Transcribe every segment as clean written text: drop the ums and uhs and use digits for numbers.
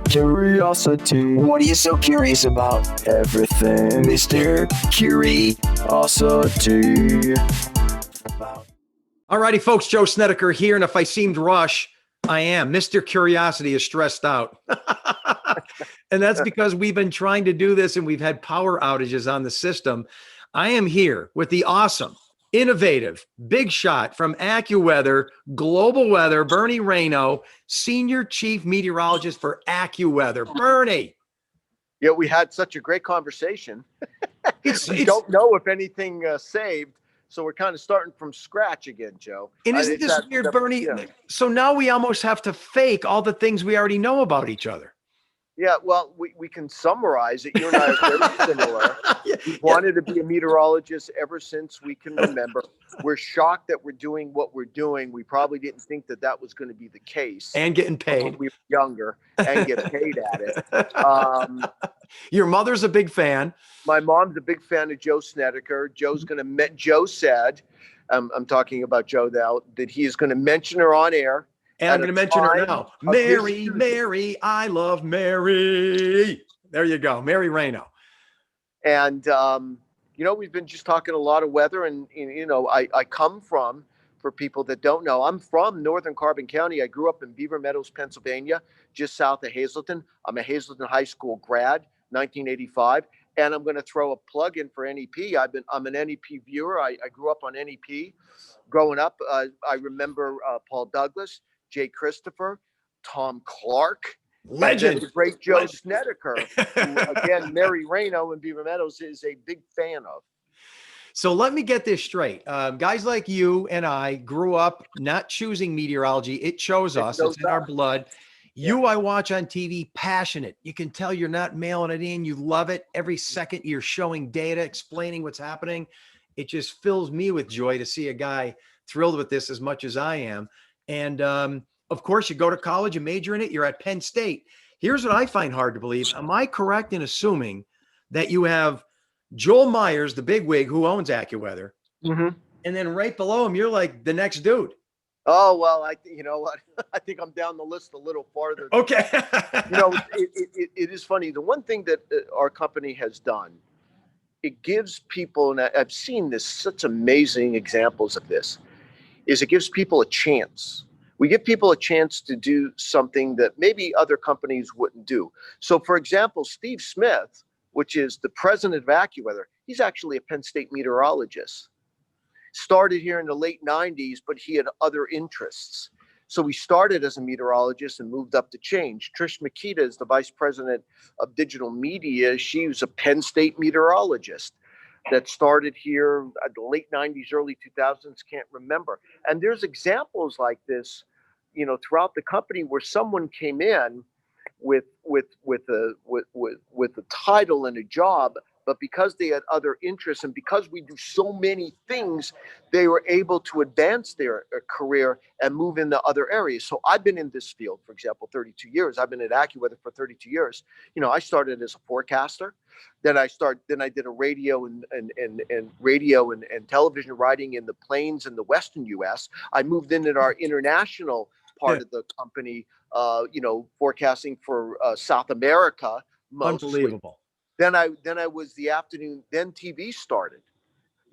Curiosity. What are you so curious about? Everything, Mr. Curiosity. Alrighty, folks, Joe Snedeker here, and if I seemed rush, I am. Mr. Curiosity is stressed out. And that's because we've been trying to do this and we've had power outages on the system. I am here with the awesome, innovative, big shot from AccuWeather, Global Weather, Bernie Rayno, Senior Chief Meteorologist for AccuWeather. Bernie. Yeah, we had such a great conversation. We don't know if anything saved, so we're kind of starting from scratch again, Joe. And isn't this weird, Bernie? Yeah. So now we almost have to fake all the things we already know about each other. Yeah, well, we can summarize it. You and I are very similar. We've wanted to be a meteorologist ever since we can remember. We're shocked that we're doing what we're doing. We probably didn't think that that was going to be the case. And getting paid. When we were younger and get paid at it. Your mother's a big fan. My mom's a big fan of Joe Snedeker. Joe said, I'm talking about Joe now, that he is going to mention her on air. And I'm going to mention her now. Mary, I love Mary. There you go. Mary Rayno. And, we've been just talking a lot of weather. And I come from, for people that don't know, I'm from Northern Carbon County. I grew up in Beaver Meadows, Pennsylvania, just south of Hazleton. I'm a Hazleton High School grad, 1985. And I'm going to throw a plug in for NEP. I'm an NEP viewer. I grew up on NEP. Growing up, I remember Paul Douglas, Jay Christopher, Tom Clark, legend, the great Joe Snedeker, who, again, Mary Rayno in Beaver Meadows is a big fan of. So let me get this straight. Guys like you and I grew up not choosing meteorology. It chose us. It's in our blood. You, I watch on TV, passionate. You can tell you're not mailing it in. You love it. Every second you're showing data, explaining what's happening. It just fills me with joy to see a guy thrilled with this as much as I am. And of course, you go to college, you major in it, you're at Penn State. Here's what I find hard to believe. Am I correct in assuming that you have Joel Myers, the bigwig who owns AccuWeather, and then right below him, you're like the next dude? Oh, well, you know what? I think I'm down the list a little farther. Okay. It is funny. The one thing that our company has done, it gives people, and I've seen this, such amazing examples of this, is it gives people a chance. We give people a chance to do something that maybe other companies wouldn't do. So, for example, Steve Smith, which is the president of AccuWeather, he's actually a Penn State meteorologist. Started here in the late 90s, but he had other interests. So he started as a meteorologist and moved up to change. Trish Makita is the vice president of digital media. She was a Penn State meteorologist that started here at the late 90s, early 2000s, can't remember. And there's examples like this, throughout the company where someone came in with a title and a job, but because they had other interests and because we do so many things, they were able to advance their career and move into other areas. So I've been in this field, for example, 32 years. I've been at AccuWeather for 32 years. I started as a forecaster. Then I did a radio and television writing in the plains in the Western U.S. I moved into our international part of the company, forecasting for South America mostly. Unbelievable. Then I was the afternoon. Then TV started.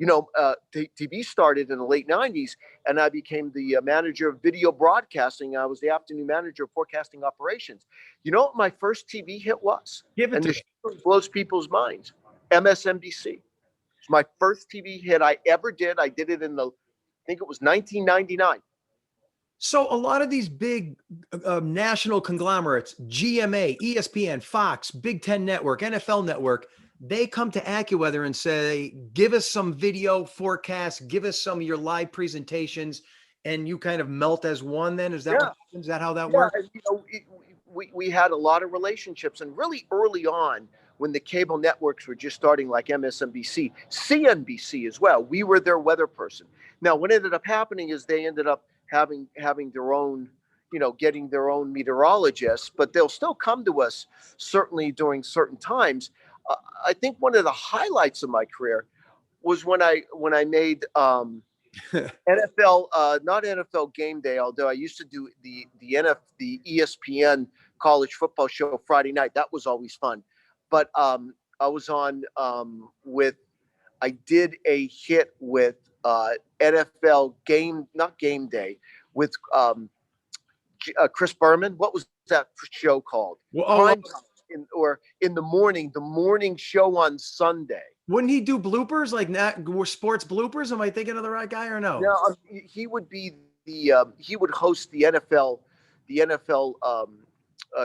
TV started in the late 90s, and I became the manager of video broadcasting. I was the afternoon manager of forecasting operations. You know what my first TV hit was? And this blows people's minds. MSNBC. It's my first TV hit I ever did. I did it I think it was 1999. So a lot of these big national conglomerates, GMA, ESPN, Fox, Big Ten Network, NFL Network, they come to AccuWeather and say, give us some video forecasts, give us some of your live presentations, and you kind of melt as one then? Is that what happens? Is that how that works? We had a lot of relationships, and really early on, when the cable networks were just starting, like MSNBC, CNBC as well, we were their weather person. Now, what ended up happening is they ended up having their own, getting their own meteorologists, but they'll still come to us certainly during certain times. I think one of the highlights of my career was when I made NFL, not NFL Game Day, although I used to do the ESPN college football show Friday night. That was always fun. But I was on I did a hit with NFL not game day, with Chris Berman. What was that show called? Well, Prime time, in the morning show on Sunday. wouldn't he do bloopers like sports bloopers? Am I thinking of the right guy or no? No, he would be he would host the NFL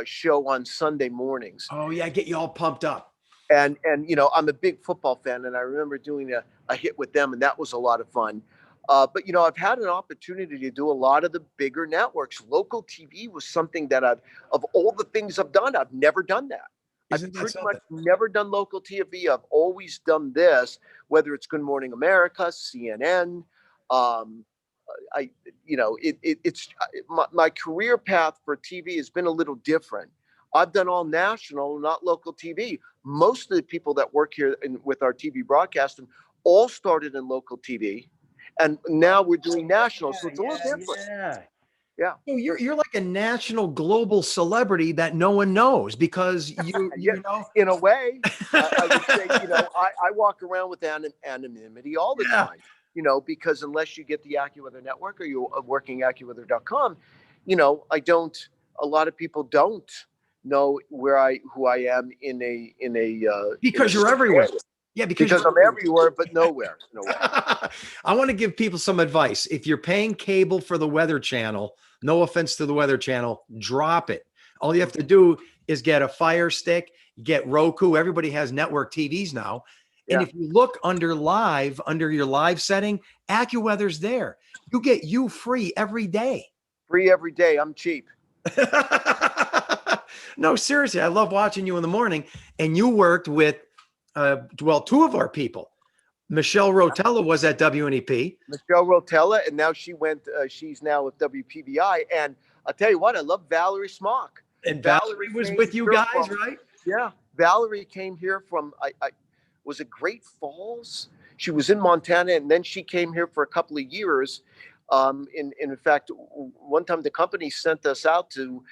show on Sunday mornings. Oh yeah, get you all pumped up. And I'm a big football fan, and I remember doing a hit with them, and that was a lot of fun. But I've had an opportunity to do a lot of the bigger networks. Local TV was something that of all the things I've done, I've never done that. I've pretty much never done local TV. I've always done this, whether it's Good Morning America, CNN. It's my career path for TV has been a little different. I've done all national, not local TV. Most of the people that work here with our TV broadcasting all started in local TV, and now we're doing national. So it's a little different. Yeah. So you're like a national global celebrity that no one knows because you know. In a way, I would say, I walk around with anonymity all the time, because unless you get the AccuWeather Network or you're working AccuWeather.com, a lot of people don't know who I am because you're everywhere. Yeah, because I'm everywhere, but nowhere. I want to give people some advice. If you're paying cable for the Weather Channel, no offense to the Weather Channel, drop it. All you have to do is get a Fire Stick, get Roku. Everybody has network TVs now. And if you look under your live setting, AccuWeather's there. You get free every day. Free every day. I'm cheap. No, seriously. I love watching you in the morning. And you worked with, two of our people. Michelle Rotella was at WNEP. Michelle Rotella, and now she's now with WPBI. And I'll tell you what, I love Valerie Smock. And Valerie was with you guys, right? Yeah. Valerie came here from, was it Great Falls? She was in Montana, and then she came here for a couple of years. In fact, one time the company sent us out to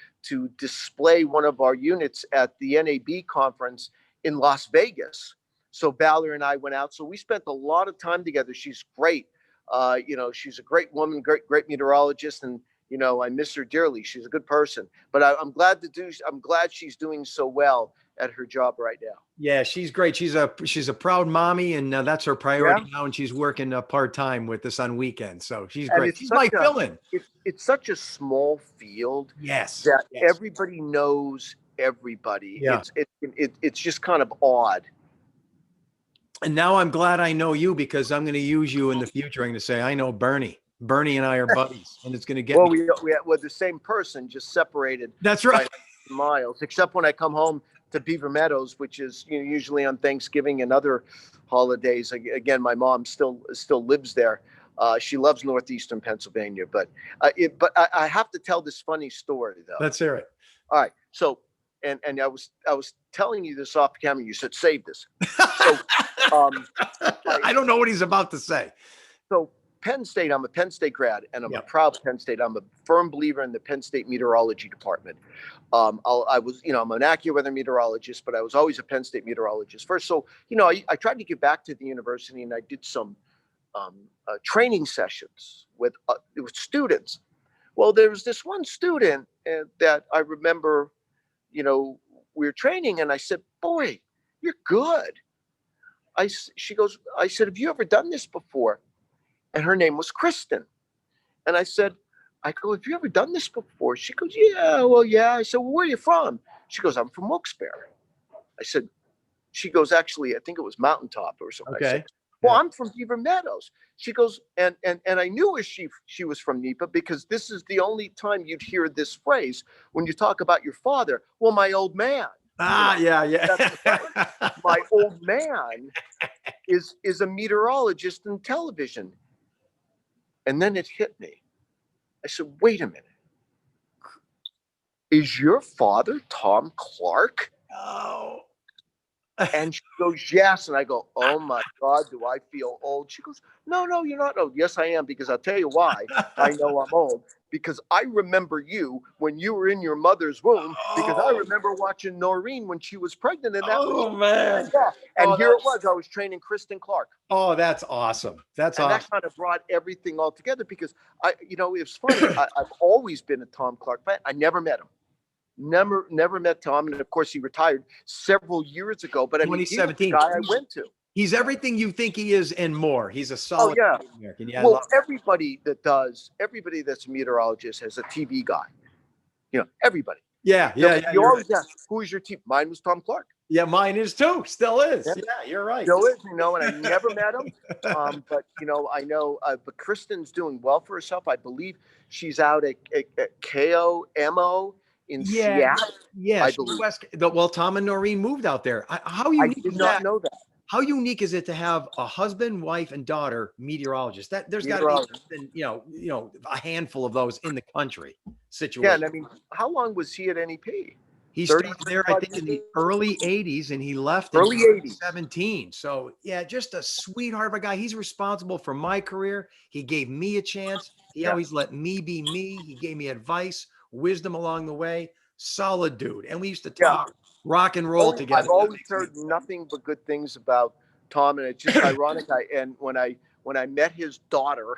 display one of our units at the NAB conference in Las Vegas. So Valerie and I went out. So we spent a lot of time together. She's great. She's a great woman, great meteorologist, and I miss her dearly. She's a good person. But I'm glad she's doing so well at her job right now. Yeah, she's great. She's a proud mommy, and that's her priority now. And she's working part-time with us on weekends. So she's great. She's my fill-in. It's such a small field. Yes. That everybody knows everybody. Yeah. It's just kind of odd. And now I'm glad I know you because I'm going to use you in the future. I'm going to say, I know Bernie. Bernie and I are buddies, and it's going to get we're the same person, just separated. That's right. By miles, except when I come home to Beaver Meadows, which is usually on Thanksgiving and other holidays. Again, my mom still lives there. She loves northeastern Pennsylvania, but I have to tell this funny story though. Let's hear it. All right, so and I was telling you this off camera. You said save this. So, I don't know what he's about to say. So Penn State, I'm a Penn State grad, and I'm a proud Penn State. I'm a firm believer in the Penn State meteorology department. I'm an AccuWeather meteorologist, but I was always a Penn State meteorologist first. So, I tried to give back to the university, and I did some training sessions with students. Well, there was this one student that I remember, we were training, and I said, "Boy, you're good." I said, "Have you ever done this before?" And her name was Kristen. And I go, "Have you ever done this before?" She goes, "Yeah, well, yeah." I said, "Well, where are you from?" She goes, "I'm from Wilkes-barre." She goes, "Actually, I think it was Mountaintop or something." Okay. I said, "Well, I'm from Beaver Meadows." She goes, and I knew she was from NEPA because this is the only time you'd hear this phrase when you talk about your father. "Well, my old man." Yeah. My old man is a meteorologist in television. And then it hit me. I said, "Wait a minute. Is your father Tom Clark?" Oh. And she goes, yes. And I go, oh my God, do I feel old? She goes, no, no, you're not old. Yes, I am, because I'll tell you why I know I'm old. Because I remember you when you were in your mother's womb, because I Oh, remember watching Noreen when she was pregnant. And that oh was, man. yeah. And Oh, here it was, I was training Kristen Clark. oh, that's awesome. That's And that awesome. kind of brought everything all together because it's funny. I've always been a Tom Clark fan. I never met him. Never met Tom. And of course, he retired several years ago. But I mean, he was the 2017. guy I went to. He's everything you think he is and more. He's a Oh, solid yeah. American. Yeah, I Well, love that. everybody that's a meteorologist has a TV guy. Everybody. Yeah, yeah, You you're always right. ask, who is your team? Mine was Tom Clark. Yeah, mine is too. Still is. Yeah. Yeah, you're right. Still is, and I never met him. But I know, but Kristen's doing well for herself. I believe she's out at KOMO in Yeah, Seattle. yeah. I She's believe. well, Tom and Noreen moved out there. How I unique did is not that? know that. How unique is it to have a husband, wife, and daughter meteorologist? That there's got to be Meteorologist. a handful of those in the country. Yeah, Situation. and I mean, how long was he at NEP? He 30, started there, I 35 think, in the years? early 80s, and he left in Early 80s. 2017. So, yeah, just a sweetheart of a guy. He's responsible for my career. He gave me a chance. He Yeah. always let me be me. He gave me advice, wisdom along the way. Solid dude. And we used to talk rock and roll together. I've always heard nothing but good things about Tom, and it's just ironic. And when I met his daughter,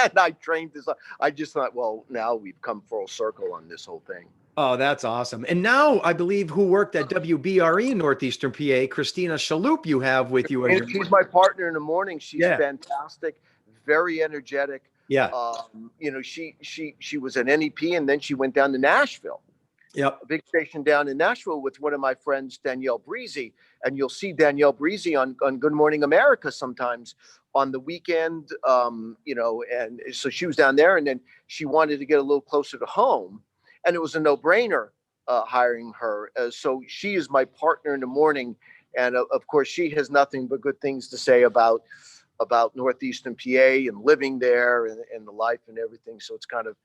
and I trained this, I just thought, well, now we've come full circle on this whole thing. Oh, that's awesome. And now I believe who worked at WBRE in Northeastern PA, Christina Shalhoub, you have with you. And she's my partner in the morning. She's Yeah. fantastic, very energetic. Yeah. She was at NEP, and then she went down to Nashville. Yep. A big station down in Nashville with one of my friends, Danielle Breezy. And you'll see Danielle Breezy on Good Morning America sometimes on the weekend. And so she was down there, and then she wanted to get a little closer to home. And it was a no-brainer hiring her. So she is my partner in the morning. And of course, she has nothing but good things to say about Northeastern PA and living there and the life and everything. So it's kind of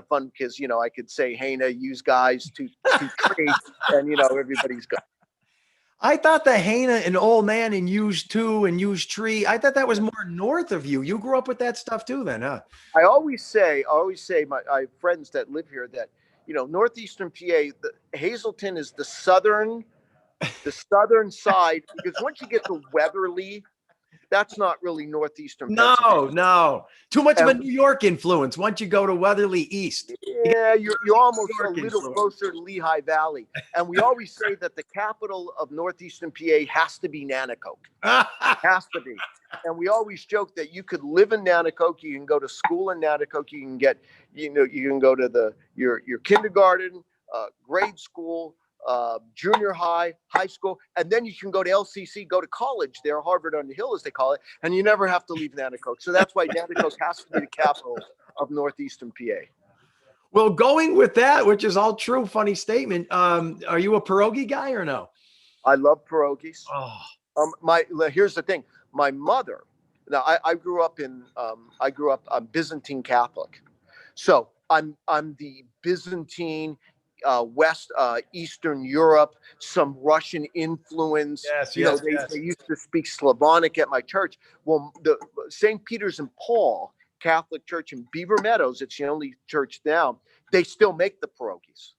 fun because, I could say, hey, now use guys to trade, and, everybody's good. I thought the Hana and Old Man and Use 2 and Use Tree, I thought that was more north of you. You grew up with that stuff too then, huh? I always say I have friends that live here that, Northeastern PA, Hazleton is the southern side, because once you get to Weatherly, that's not really Northeastern Pennsylvania. No. Too much of a New York influence once you go to Weatherly East. Yeah, you're almost a little influence. closer to Lehigh Valley. And we always say that the capital of Northeastern PA has to be Nanticoke. Has to be. And we always joke that you could live in Nanticoke, you can go to school in Nanticoke, you can get, you can go to your kindergarten, grade school, junior high, high school, and then you can go to LCC, go to college there, Harvard on the Hill, as they call it, and you never have to leave Nanticoke. So that's why Nanticoke has to be the capital of Northeastern PA. Well, going with that, which is all true, funny statement. Are you a pierogi guy or no? I love pierogies. Oh. Here's the thing. My mother. Now I grew up Byzantine Catholic, so I'm the Byzantine. West Eastern Europe, some Russian influence. Yes. They used to speak Slavonic at my church. Well, the St. Peter's and Paul Catholic Church in Beaver Meadows, it's the only church now, they still make the pierogies.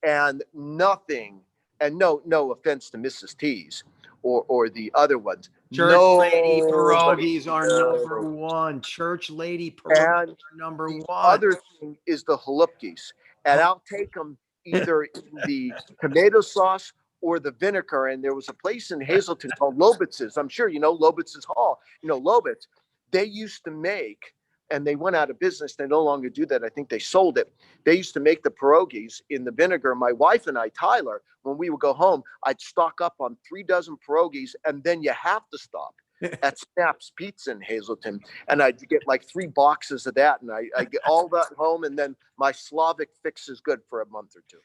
And nothing, and no offense to Mrs. T's or the other ones. Church lady pierogies are number one. Church lady pierogies are number one. The other thing is the halupkis. And I'll take them either in the tomato sauce or the vinegar. And there was a place in Hazleton called Lobitz's. I'm sure you know Lobitz's Hall. Lobitz. They used to make, and they went out of business. They no longer do that. I think they sold it. They used to make the pierogies in the vinegar. My wife and I, Tyler, when we would go home, I'd stock up on 3 dozen pierogies, and then you have to stop at Snap's Pizza in Hazleton, and I'd get like 3 boxes of that, and I get all that home, and then my Slavic fix is good for a month or two.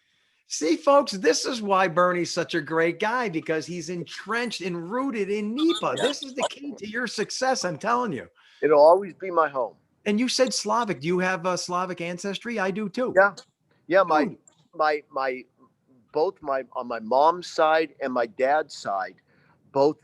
See, folks, this is why Bernie's such a great guy, because he's entrenched and rooted in NEPA. Yeah. This is the key to your success, I'm telling you. It'll always be my home. And you said Slavic. Do you have a Slavic ancestry? I do too. Yeah. My both on my mom's side and my dad's side, both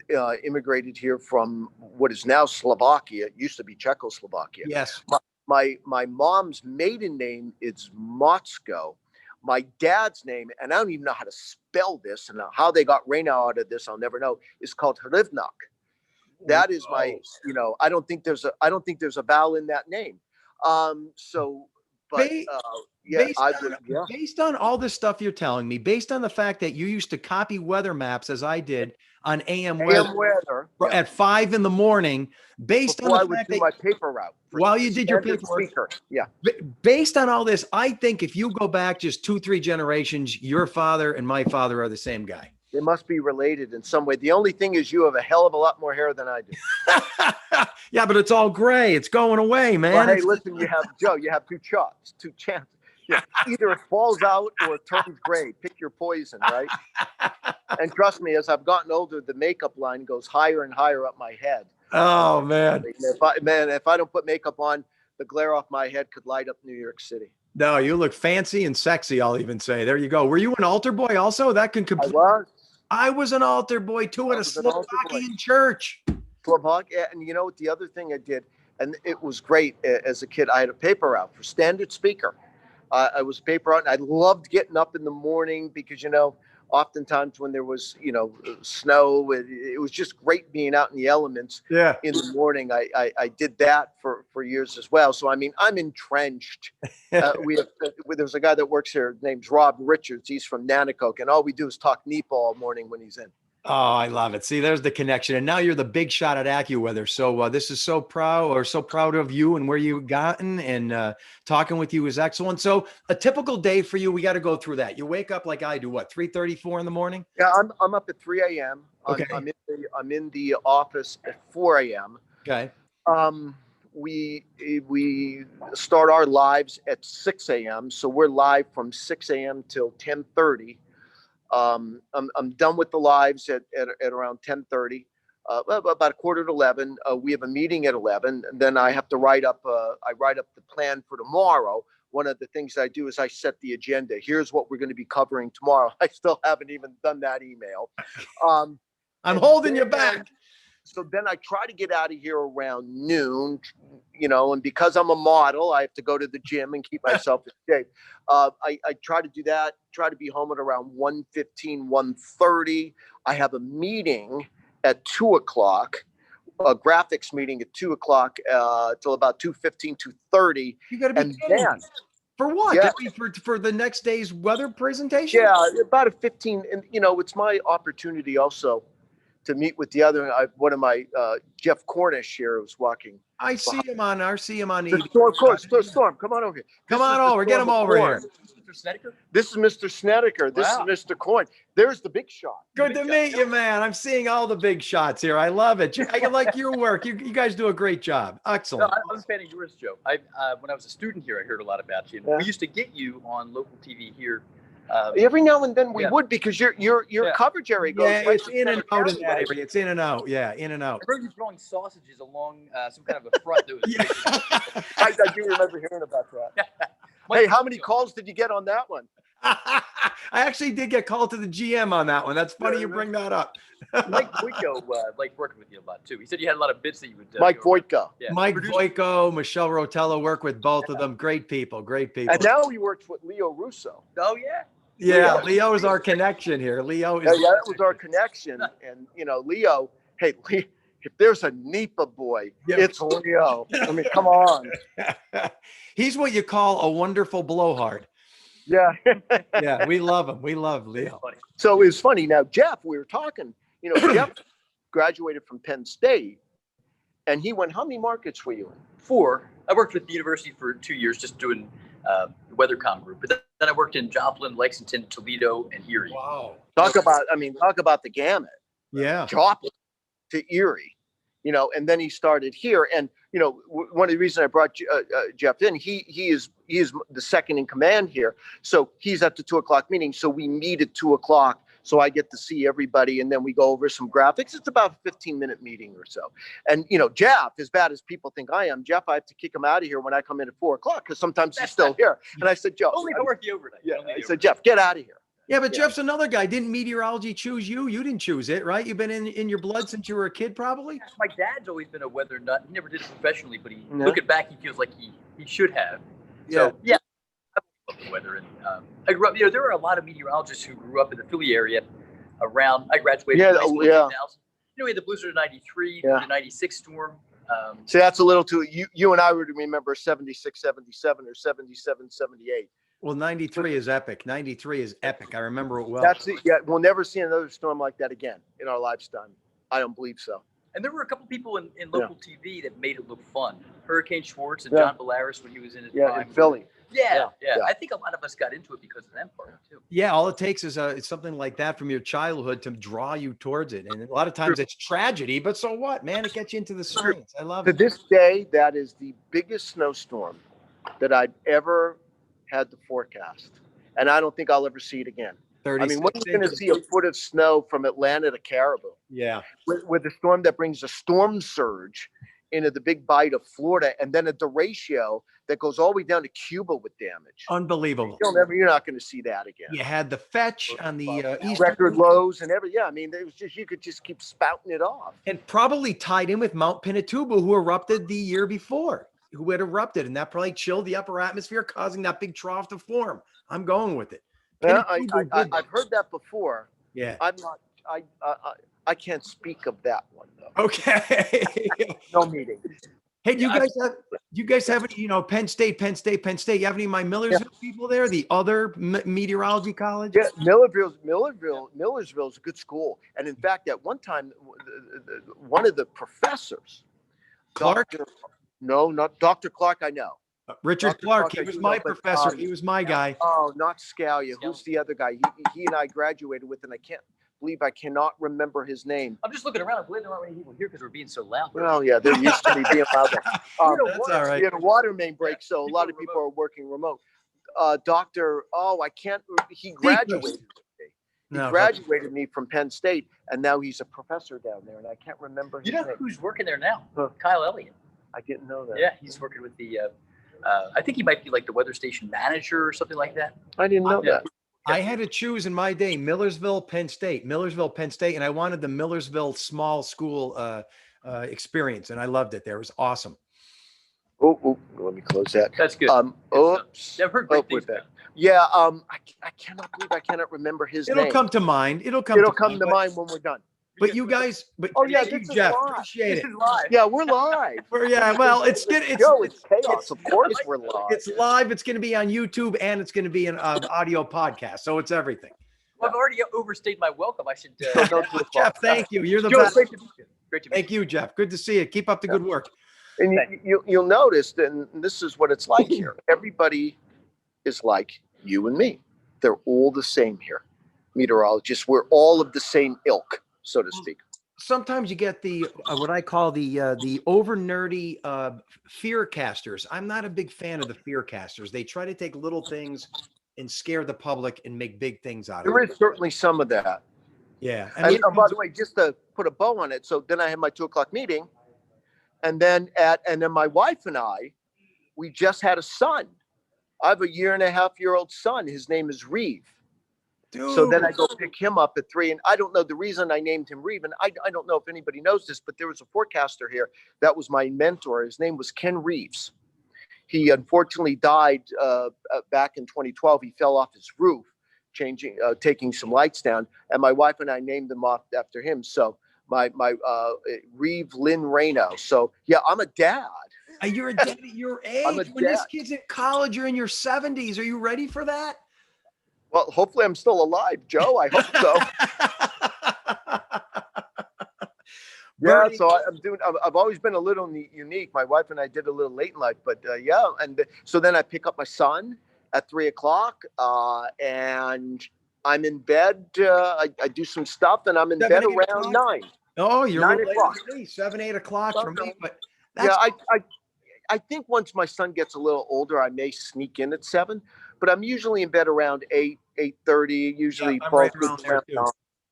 immigrated here from what is now Slovakia. It used to be Czechoslovakia. Yes. My mom's maiden name is Motsko. My dad's name, and I don't even know how to spell this, and how they got Rayno out of this, I'll never know, is called Hrivnak. That is my, I don't think there's a vowel in that name. Based on all this stuff you're telling me, based on the fact that you used to copy weather maps as I did on AM weather at 5 a.m, based Before on the fact that my paper route while you did your paperwork, based on all this, I think if you go back just 2-3 generations, your father and my father are the same guy. They must be related in some way. The only thing is you have a hell of a lot more hair than I do. Yeah, but it's all gray. It's going away, man. Well, hey, listen, you have two chances. Yeah, either it falls out or it turns gray. Pick your poison, right? And trust me, as I've gotten older, the makeup line goes higher and higher up my head. Oh, man. If I don't put makeup on, the glare off my head could light up New York City. No, you look fancy and sexy, I'll even say. There you go. Were you an altar boy also? That can completely... I was an altar boy too at a Slovakian church. Slovakia, and you know what? The other thing I did, and it was great as a kid, I had a paper route for standard speaker. I was a paper route, and I loved getting up in the morning because, oftentimes when there was, snow, it was just great being out in the elements. Yeah. In the morning, I did that for years as well. So, I mean, I'm entrenched. There's a guy that works here. His name's Rob Richards. He's from Nanacoke. And all we do is talk NEPA all morning when he's in. Oh, I love it. See, there's the connection. And now you're the big shot at AccuWeather. So this is so proud of you and where you've gotten, and talking with you is excellent. So a typical day for you, we got to go through that. You wake up like I do, what, 3:34 in the morning? Yeah, I'm up at 3 a.m. Okay. I'm in the office at 4 a.m. Okay. We start our lives at 6 a.m. So we're live from 6 a.m. till 10:30. I'm done with the lives at around 10:30, about 10:45. We have a meeting at 11. And then I have to write up the plan for tomorrow. One of the things I do is I set the agenda. Here's what we're going to be covering tomorrow. I still haven't even done that email. I'm holding you back. So then I try to get out of here around noon, and because I'm a model, I have to go to the gym and keep myself in shape. I try to do that, try to be home at around 1:15, 1:30. I have a meeting at 2:00, a graphics meeting at 2:00 till about 2:15, 2:30. You got to be kidding. For what? Yeah. For the next day's weather presentation? Yeah, about a 15. And, it's my opportunity also to meet with the other, one of my, Jeff Cornish here was walking. I see him on The Storm, come on over here. Come on over, get him over here. Mr. Snedeker? This is Mr. Snedeker. This is Mr. Coyne. There's the big shot. Good to meet you, man. I'm seeing all the big shots here. I love it. I like your work. You guys do a great job. Excellent. No, I'm a fan of yours, Joe. When I was a student here, I heard a lot about you. We used to get you on local TV here. Every now and then we would, because your coverage area goes right it's in and out in that area. It's in and out. Yeah, in and out. I heard you throwing sausages along some kind of a front. That was I do remember hearing about that. Hey, how many calls did you get on that one? I actually did get called to the GM on that one. That's funny you bring that up. Mike Voitko liked working with you a lot too. He said you had a lot of bits that you would. Mike Voitko. Yeah. Mike Voitko, Michelle Rotello, work with both of them. Great people. And now he works with Leo Russo. Oh yeah. Yeah, Leo is our connection here. Leo is. Yeah, that was our connection. And Leo. Hey, if there's a NEPA boy, it's Leo. I mean, come on. He's what you call a wonderful blowhard. Yeah. Yeah, we love him. We love Leo. So it's funny. Now, Jeff, we were talking, Jeff graduated from Penn State, and he went, how many markets were you in? 4. I worked with the university for 2 years just doing the WeatherCom group. But then I worked in Joplin, Lexington, Toledo, and Erie. Wow. Talk about the gamut. Yeah. Joplin to Erie, and then he started here. And, one of the reasons I brought Jeff in, he is the second in command here. So he's at the 2:00 meeting. So we meet at 2:00. So I get to see everybody, and then we go over some graphics. It's about a 15-minute meeting or so. And, Jeff, as bad as people think I am, Jeff, I have to kick him out of here when I come in at 4:00 because sometimes he's still here. And I said, Joe. Only if I work the overnight. Yeah. I said, Jeff, get out of here. Yeah, but Jeff's another guy. Didn't meteorology choose you? You didn't choose it, right? You've been in your blood since you were a kid, probably? My dad's always been a weather nut. He never did it professionally, but looking back, he feels like he should have. So, yeah, I love the weather. And I grew up, there were a lot of meteorologists who grew up in the Philly area around, I graduated in 2000. We had the blizzard of 93, the 96 storm. See, that's a little too, you and I would remember 76, 77 or 77, 78. Well, 93 is epic. 93 is epic. I remember it well. That's it. Yeah, we'll never see another storm like that again in our lifetime. I don't believe so. And there were a couple people in local TV that made it look fun. Hurricane Schwartz and John Bellaris when he was in his prime. In Philly. Yeah. I think a lot of us got into it because of that part too. Yeah, all it takes is it's something like that from your childhood to draw you towards it. And a lot of times it's tragedy, but so what, man? It gets you into the science. I love it. To this day, that is the biggest snowstorm that I've ever had to forecast. And I don't think I'll ever see it again. I mean, when are you going to see a foot of snow from Atlanta to Caribou? Yeah. With a storm that brings a storm surge into the big bite of Florida, and then a derecho that goes all the way down to Cuba with damage. Unbelievable. You're not going to see that again. You had the fetch on the east record lows and everything. Yeah, I mean, it was just, you could just keep spouting it off. And probably tied in with Mount Pinatubo, who erupted the year before, who had erupted, and that probably chilled the upper atmosphere, causing that big trough to form. I'm going with it. Yeah, I've heard that before. Yeah. I'm not. I can't speak of that one though. Okay. No meeting. Hey, do you guys have any, Penn State? You have any of my Millersville people there? The other meteorology college? Yeah, Millersville is a good school. And in fact, at one time, one of the professors, Clark? Not Dr. Clark, I know. Richard Clark, he was my professor. He was my guy. Oh, not Scalia. Who's the other guy? He and I graduated with, and I can't believe I cannot remember his name. I'm just looking around. I'm glad there aren't many people here because we're being so loud. Well, yeah, there used to be being loud. That's all right. We had a water main break, so a lot of people are working remote. He graduated with me. He graduated me from Penn State, and now he's a professor down there, and I can't remember his name. Who's working there now? Kyle Elliott. I didn't know that. Yeah, he's working with the I think he might be like the weather station manager or something like that. I didn't know that. I had to choose in my day, Millersville, Penn State, and I wanted the Millersville small school experience, and I loved it there. It was awesome. Oh, let me close that. That's good. Oops. I've heard great things about it. Yeah, I cannot believe I cannot remember his name. It'll come to mind. It'll come to mind when we're done. But you guys, this is Jeff, live. appreciate it. Yeah, we're live. Well, it's good. It's chaos. Of course, we're live. It's live. It's going to be on YouTube, and it's going to be an audio podcast. So it's everything. Well, I've already overstayed my welcome. I should. Jeff, thank you. You're the best. Great to meet you. Thank you, Jeff. Good to see you. Keep up the good work. And you'll notice, and this is what it's like here. Everybody is like you and me. They're all the same here. Meteorologists. We're all of the same ilk, so to speak. Sometimes you get the what I call the over nerdy fear casters. I'm not a big fan of the fear casters. They try to take little things and scare the public and make big things out of it. There is certainly some of that. Yeah. And by the way, just to put a bow on it, so then I had my 2:00 meeting, and then my wife and I, we just had a son. I have a 1.5-year-old son. His name is Reeve. Dude. So then I go pick him up at 3, and I don't know the reason I named him Reeve, and I don't know if anybody knows this, but there was a forecaster here that was my mentor. His name was Ken Reeves. He unfortunately died back in 2012. He fell off his roof, taking some lights down, and my wife and I named him off after him. So my Reeve Lynn Rayno. So yeah, I'm a dad. You're a dad at your age. When this kid's in college, you're in your 70s. Are you ready for that? Well, hopefully I'm still alive, Joe. I hope so. Yeah, so I've always been a little unique. My wife and I did a little late in life, but so then I pick up my son at 3:00, and I'm in bed. I do some stuff, and I'm in bed around 9. Oh, you're 9 o'clock. 7, 8 o'clock for me, but I think once my son gets a little older, I may sneak in at 7, but I'm usually in bed around 8, 8:30. Usually, I'm right around there too.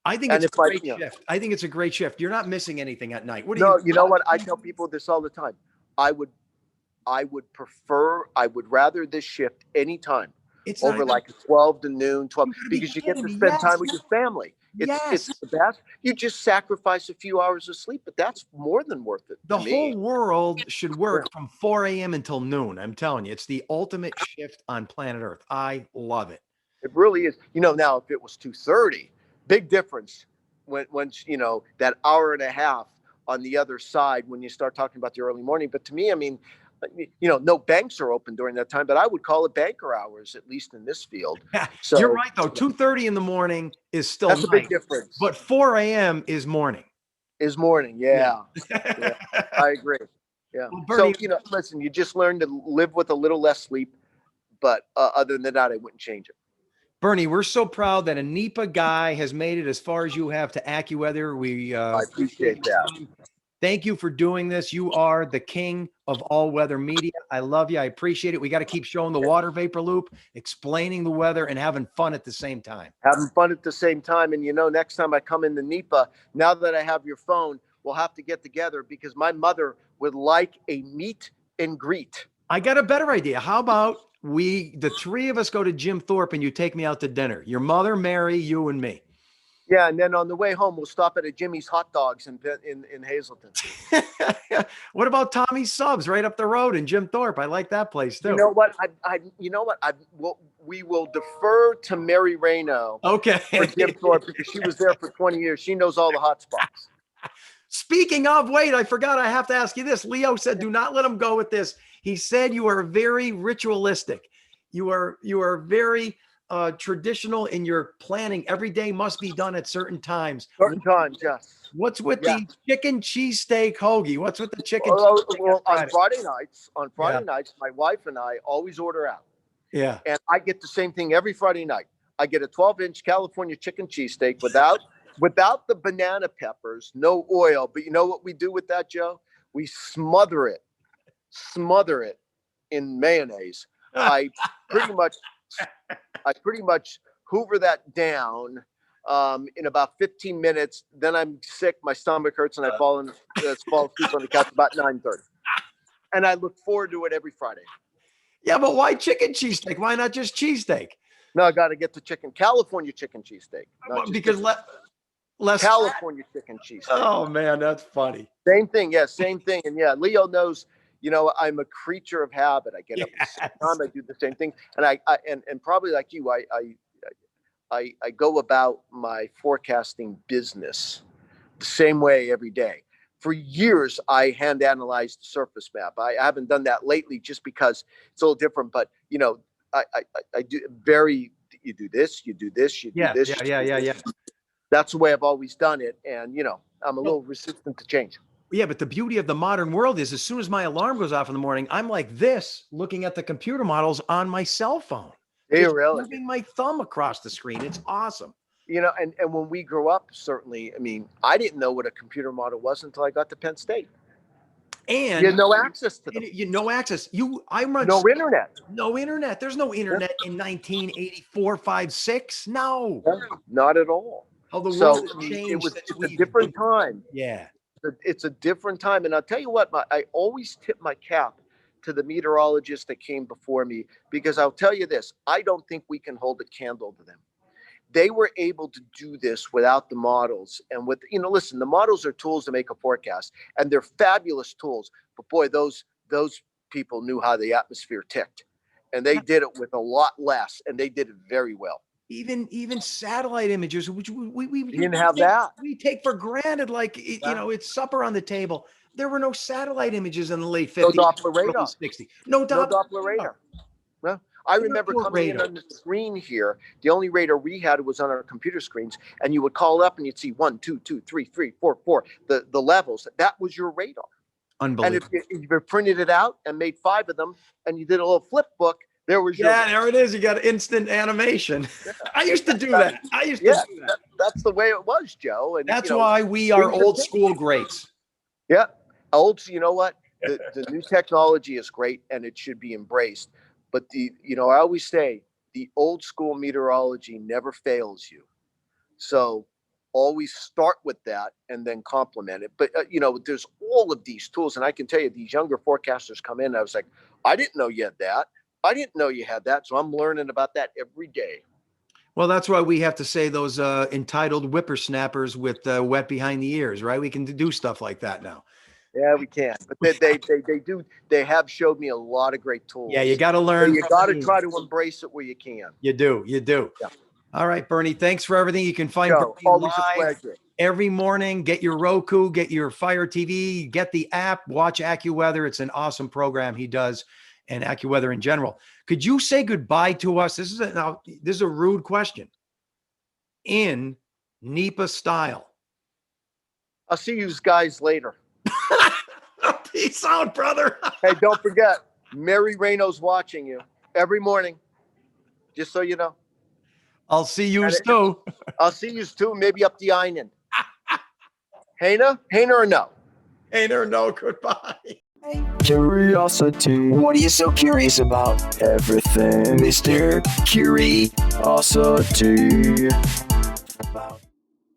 I think it's a great shift. I think it's a great shift. You're not missing anything at night. You know what? I tell people this all the time. I would rather this shift anytime It's not over even, like 12 to noon, 12, you gotta be because you get kidding to me. spend time Yes. with your family. It's Yes. the best. You just sacrifice a few hours of sleep, but that's more than worth it The to whole me. world should work Yeah. from 4 a.m. until noon. I'm telling you, it's the ultimate shift on planet Earth. I love it. It really is. Now if it was 2:30, big difference when that hour and a half on the other side when you start talking about the early morning. But to me, I mean, no banks are open during that time, but I would call it banker hours, at least in this field. Yeah, So you're right though. 2:30 in the morning is still that's a big night, difference. but 4 a.m. is morning. Is morning. Yeah. Yeah. I agree. Yeah. Well, So, Bernie, listen, you just learn to live with a little less sleep, but other than that, I wouldn't change it. Bernie, we're so proud that a NEPA guy has made it as far as you have to AccuWeather. We I appreciate that. Thank you for doing this. You are the king of all weather media. I love you. I appreciate it. We got to keep showing the water vapor loop, explaining the weather, and having fun at the same time. Having fun at the same time. And next time I come into NEPA, now that I have your phone, we'll have to get together because my mother would like a meet and greet. I got a better idea. How about the three of us go to Jim Thorpe and you take me out to dinner? Your mother, Mary, you, and me. Yeah, and then on the way home, we'll stop at a Jimmy's Hot Dogs in Hazleton. What about Tommy's Subs right up the road in Jim Thorpe? I like that place too. You know what? We will defer to Mary Rayno. Okay. For Jim Thorpe because she was there for 20 years. She knows all the hot spots. Speaking of, wait, I forgot. I have to ask you this. Leo said, "Do not let him go with this." He said you are very ritualistic. You are very traditional in your planning. Every day must be done at certain times. Certain times, yes. What's with the chicken cheesesteak hoagie? What's with the chicken? Well, on Friday nights, my wife and I always order out. Yeah. And I get the same thing every Friday night. I get a 12-inch California chicken cheesesteak without the banana peppers, no oil. But you know what we do with that, Joe? We smother it in mayonnaise. I pretty much hoover that down in about 15 minutes. Then I'm sick, my stomach hurts, and I fall asleep on the couch about 9:30. And I look forward to it every Friday. Yeah, but why chicken cheesesteak? Why not just cheesesteak? No, I got to get the California chicken cheesesteak. Because less California chicken cheesesteak. Oh man, that's funny. Same thing, same thing. And yeah, Leo knows. I'm a creature of habit. I get up at the same time. I do the same thing, and I probably like you, I go about my forecasting business the same way every day. For years, I hand analyzed the surface map. I haven't done that lately just because it's a little different. But I do you do this, you do this, you do this. Yeah. That's the way I've always done it. And, I'm a little resistant to change. Yeah, but the beauty of the modern world is as soon as my alarm goes off in the morning, I'm like this, looking at the computer models on my cell phone. Hey, really? Moving my thumb across the screen. It's awesome. And when we grew up, certainly, I mean, I didn't know what a computer model was until I got to Penn State. And you had no access to them. No access. No internet. No internet. There's no internet in 1984, 5, 6. No, not at all. How the world has changed. It's a different time. Yeah. It's a different time. And I'll tell you what, I always tip my cap to the meteorologists that came before me, because I'll tell you this, I don't think we can hold a candle to them. They were able to do this without the models. And listen, the models are tools to make a forecast, and they're fabulous tools. But boy, those people knew how the atmosphere ticked, and they did it with a lot less, and they did it very well. Even satellite images, which we didn't have that. We take for granted, like it's supper on the table. There were no satellite images in the late 50s. No Doppler radar. 60s. No Doppler radar. No. I remember coming in on the screen here. The only radar we had was on our computer screens, and you would call up and you'd see 1, 2, 2, 3, 3, 4, 4. The levels. That was your radar. Unbelievable. And if you printed it out and made 5 of them, and you did a little flip book, there was there it is. You got instant animation. Yeah. I used to do that. Do that. That's the way it was, Joe. And that's why we are old school greats. Yeah. You know what? The new technology is great, and it should be embraced. But I always say the old school meteorology never fails you. So always start with that and then complement it. But, there's all of these tools, and I can tell you these younger forecasters come in. And I was like, I didn't know you had that. I didn't know you had that, so I'm learning about that every day. Well, that's why we have to say those entitled whippersnappers with wet behind the ears, right? We can do stuff like that now. Yeah, we can. But they have showed me a lot of great tools. Yeah, you got to learn. So you got to try to embrace it where you can. You do. Yeah. All right, Bernie, thanks for everything. You can find Joe, Bernie always a live pleasure. every morning. Get your Roku, get your Fire TV, get the app, watch AccuWeather. It's an awesome program he does, and AccuWeather in general. Could you say goodbye to us? This is a rude question. In NEPA style. I'll see you guys later. Peace out, brother. Hey, don't forget, Bernie Rayno's watching you every morning. Just so you know. I'll see you too. I'll see you too. Maybe up the island. Haina or no? Haina or no? Goodbye. Curiosity. What are you so curious about? Everything, Mr. Curiosity. About